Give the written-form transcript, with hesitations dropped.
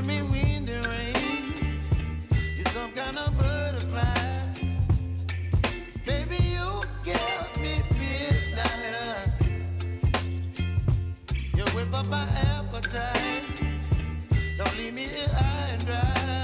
giving me wind and rain. You're some kind of butterfly. Baby, you give me midnight. You whip up my appetite. Don't leave me here high and dry.